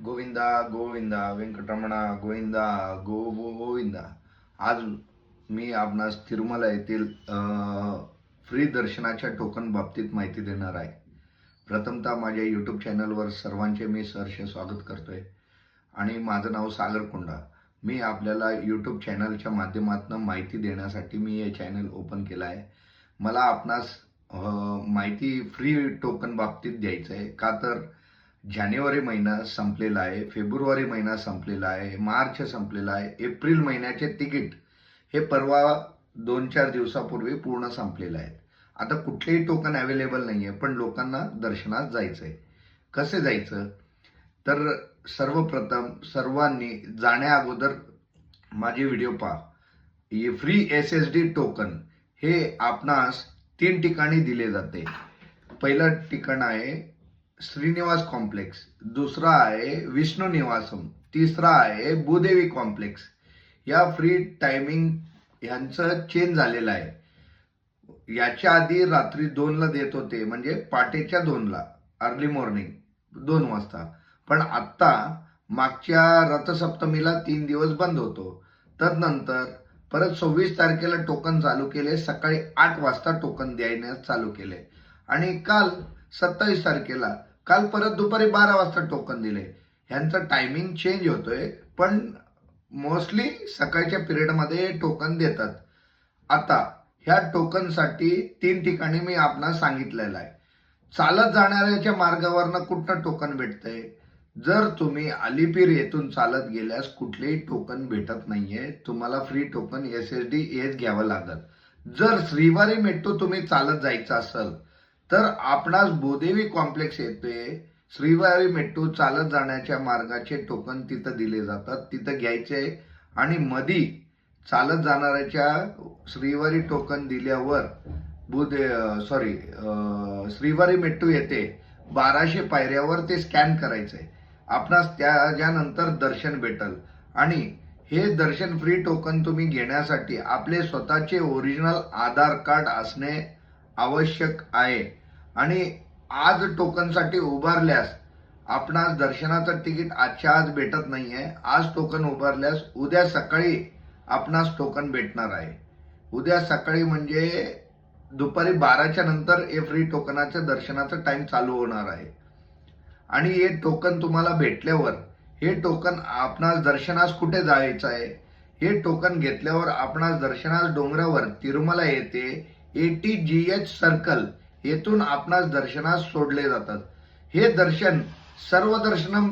गोविंदा गोविंदा व्यंकटरमणा गोविंदा गोविंदा. आज मी आपणास तिरुमला येथील फ्री दर्शनाच्या टोकन बाबतीत माहिती देणार आहे. प्रथमतः माझ्या यूट्यूब चॅनलवर सर्वांचे मी सहर्ष स्वागत करतोय आणि माझं नाव सागर कोंडा. मी आपल्याला यूट्यूब चॅनलच्या माध्यमातून माहिती देण्यासाठी मी हे चॅनल ओपन केलं आहे. मला आपणास माहिती फ्री टोकन बाबतीत द्यायचं आहे. का तर जानेवारी महिना संपलेला आहे, फेब्रुवारी महिना संपलेला आहे, मार्च संपलेला आहे, एप्रिल महिन्याचे तिकीट हे परवा 2-4 दिवसापूर्वी पूर्ण संपलेले आहेत. आता कुठलेही टोकन अवेलेबल नाही आहे, पण लोकांना दर्शनात जायचं आहे. कसे जायचं तर सर्वप्रथम सर्वांनी जाण्या अगोदर माझे व्हिडिओ पहा. हे फ्री SSD टोकन हे आपणास 3 ठिकाणी दिले जाते. पहिलं ठिकाण आहे श्रीनिवास कॉम्प्लेक्स, दूसरा आहे विष्णू निवासम, तिसरा आहे भूदेवी कॉम्प्लेक्स. या फ्री टायमिंग यांचं चेंज झालेलं आहे. याच्या आधी रात्री 2ला देत होते, म्हणजे पहाटेच्या 2ला, अर्ली मॉर्निंग 2 वाजता. पण आत्ता मागच्या रथसप्तमीला 3 दिवस बंद होतो. तदनंतर परत 26 तारखेला टोकन चालू केले, सकाळी 8 वाजता टोकन द्यायला चालू केले. आणि काल 27 तारखेला काल परत दुपारी 12 वाजता टोकन दिले. ह्यांचं टायमिंग चेंज होतोय, पण मोस्टली सकाळच्या पिरियडमध्ये टोकन देतात. आता ह्या टोकनसाठी 3 ठिकाणी मी आपणास सांगितलेलं आहे. चालत जाणाऱ्याच्या मार्गावरनं कुठनं टोकन भेटतंय? जर तुम्ही अलिपीर येथून चालत गेल्यास कुठलेही टोकन भेटत नाहीये. तुम्हाला फ्री टोकन SSD हेच घ्यावं लागल. जर श्रीवारी मेट्रो तुम्ही चालत जायचं असेल तर आपणास भूदेवी कॉम्प्लेक्स येते. श्रीवारी मेट्रो चालत जाण्याच्या मार्गाचे टोकन तिथं दिले जातात, तिथं घ्यायचे. आणि मधी चालत जाणाऱ्याच्या श्रीवारी टोकन दिल्यावर श्रीवारी मेट्रो येते. 1200 पायऱ्यावर ते स्कॅन करायचंय. आपणास त्यानंतर दर्शन भेटल. आणि हे दर्शन फ्री टोकन तुम्ही घेण्यासाठी आपले स्वतःचे ओरिजिनल आधार कार्ड असणे आवश्यक आहे. आणि आज टोकनसाठी उभारल्यास आपणास दर्शनाचं तिकीट आजच्या आज भेटत नाहीये. आज टोकन उभारल्यास उद्या सकाळी आपणास टोकन भेटणार आहे. उद्या सकाळी म्हणजे दुपारी 12च्या नंतर हे फ्री टोकनाचं दर्शनाचं टाइम चालू होणार आहे. आणि हे टोकन तुम्हाला भेटल्यावर हे टोकन आपणास दर्शनास कुठे जायचं आहे? हे टोकन घेतल्यावर आपणास दर्शनास डोंगरावर तिरुमला येते ATGH सर्कल येथून आपणास दर्शनास सोडले जातात. हे दर्शन सर्व दर्शनम